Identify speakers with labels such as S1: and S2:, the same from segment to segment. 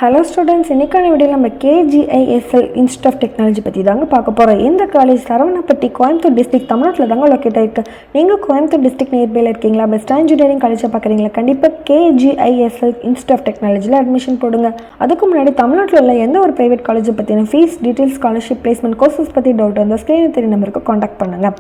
S1: Hello students, இன்றைக்கான வீடியோவில் நம்ம KGISL இன்ஸ்டியூட் ஆஃப் டெக்னாலஜி பற்றி தாங்க பார்க்க போகிறோம். இந்த காலேஜ் சரவணப்பட்டி, கோயம்புத்தூர் டிஸ்ட்ரிக்ட், தமிழ்நாட்டில் தாங்க லொக்கேட் ஆகிருக்கு. நீங்கள் கோயம்புத்தூர் டிஸ்ட்ரிக்ட் நியர்பையில் இருக்கீங்களா? பெஸ்ட் இன்ஜினியரிங் காலேஜை பார்க்குறீங்களா? கண்டிப்பாக KGISL இன்ஸ்டியூட் ஆஃப் டெக்னாலஜியில் அட்மிஷன் போடுங்க. அதுக்கு முன்னாடி தமிழ்நாட்டில் உள்ள எந்த ஒரு ப்ரைவேட் காலேஜை பற்றின fees details, scholarship, placement, courses பற்றி டவுட் வந்து ஸ்க்ரீனில் தெரிய நம்பருக்கு காண்டாக்ட் பண்ணுங்கள்.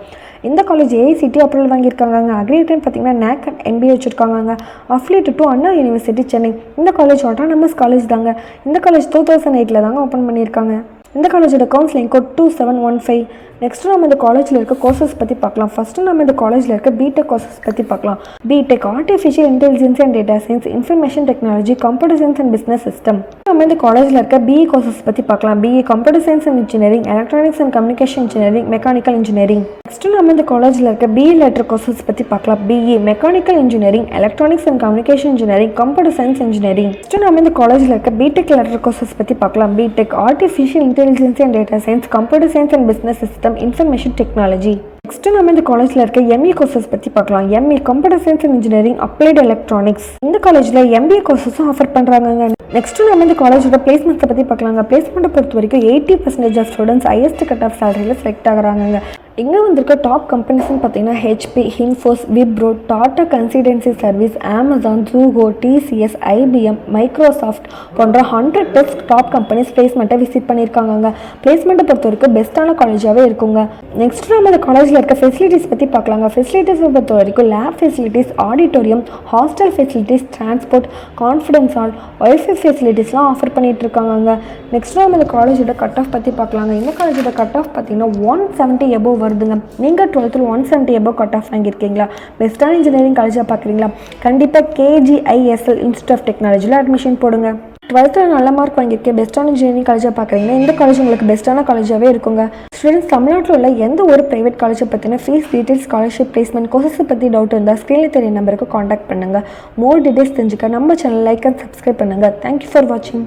S1: இந்த காலேஜ் AICTE அப்ரூவல் வாங்கியிருக்காங்க. அக்ரிடேட் பார்த்தீங்கன்னா NAC and MBA வச்சுருக்காங்க. Affiliated to Anna university, Chennai. இந்த காலேஜ் ஆட்டோனமஸ் காலேஜ் தாங்க. இந்த காலேஜ் 2008 தாங்க ஓப்பன் பண்ணியிருக்காங்க. இந்த காலேஜோட கவுன்சிலிங் கோட் 2715. நெக்ஸ்ட்டு நம்ம இந்த காலேஜில் இருக்க கோர்சஸ் பற்றி பார்க்கலாம். ஃபஸ்ட்டு நம்ம இந்த காலேஜில் இருக்க பிடெக் கோர்சஸ் பற்றி பார்க்கலாம். B Tech artificial intelligence and data science, information technology, computer science and business system. நம்ம இந்த காலேஜில் இருக்க BE கோர்சஸ் பற்றி பார்க்கலாம். BE computer science and engineering, electronics and communication engineering, mechanical engineering. Next நம்ம இந்த காலேஜில் இருக்க BE லேட்டர் கோர்சஸ் பற்றி பார்க்கலாம். BE mechanical engineering, electronics and communication engineering, computer science engineering. Next நம்ம இந்த காலேஜில் இருக்க பிடெக் லேட்டர் கோர்சஸ் பற்றி பார்க்கலாம். B Tech artificial intelligence and data science, computer science and business system, information technology. Next நம்ம இந்த காலேஜில் இருக்க ME கோர்சஸ் பற்றி பார்க்கலாம். ME computer science and engineering, applied electronics. இந்த காலேஜில் MBA கோர்சஸும் ஆஃபர் பண்ணுறாங்க. நெக்ஸ்ட்டு நம்ம இந்த காலேஜோட பிளேஸ்மெண்ட்ஸை பற்றி பார்க்கலாங்க. பிளேஸ்மெண்ட்டை பொறுத்த வரைக்கும் 80% of students highest cut off சேலரியில் செலக்ட் ஆகிறாங்க. இங்கே வந்திருக்க டாப் கம்பெனிஸ்ன்னு பார்த்தீங்கன்னா HP, Infosys, Wipro, Tata consultancy service, Amazon, Zoho, TCS, IBM, Microsoft போன்ற 100+ டாப் கம்பெனிஸ் பிளேஸ்மெண்ட்டை விசிட் பண்ணியிருக்காங்க. பிளேஸ்மெண்ட்டை பொறுத்த வரைக்கும் பெஸ்ட்டான காலேஜாகவே இருக்குங்க. நெக்ஸ்ட் நம்ம இந்த காலேஜில் இருக்க ஃபெசிலிட்டிஸ் பற்றி பார்க்கலாங்க. ஃபெசிலிட்டிஸை பொறுத்த வரைக்கும் lab facilities, auditorium, hostel facilities, transport, conference hall, wifi ஃபெசிலிட்டிஸ்லாம் ஆஃபர் பண்ணிட்டு இருக்காங்க. நெக்ஸ்ட் நம்ம இந்த காலேஜோட கட் ஆஃப் பற்றி பார்க்கலாங்க. இந்த காலேஜோட கட் ஆஃப் பார்த்தீங்கன்னா 170 above வருதுங்க. நீங்கள் 12th 170 above கட் ஆஃப் வாங்கியிருக்கீங்களா? பெஸ்ட்டான இன்ஜினியரிங் காலேஜாக பார்க்குறீங்களா? கண்டிப்பாக KGISL இன்ஸ்டியூட் ஆஃப் டெக்னாலஜியில் அட்மிஷன் போடுங்க. 12th நல்ல மார்க் வாங்கியிருக்கேன், பெஸ்ட்டான இன்ஜினியரிங் காலேஜாக பார்க்குறீங்கன்னா இந்த காலேஜ் உங்களுக்கு பெஸ்ட்டான காலேஜாகவே இருக்குங்க. ஸ்டூடெண்ட்ஸ், தமிழ்நாட்டில் உள்ள எந்த ஒரு ப்ரைவேட் காலேஜை பற்றின ஃபீஸ் டீட்டெயில்ஸ், ஸ்காலர்ஷிப், பிளேஸ்மெண்ட், கோர்சஸை பற்றி டவுட் இருந்தால் ஸ்க்ரீனில் தெரிய நம்பருக்கு காண்டாக்ட் பண்ணுங்கள். மோர் டீட்டெயில்ஸ் தெரிஞ்சுக்க நம்ம சேனல் லைக் அண்ட் சப்ஸ்கிரைப் பண்ணுங்கள். தேங்க்யூ ஃபார் வாட்சிங்.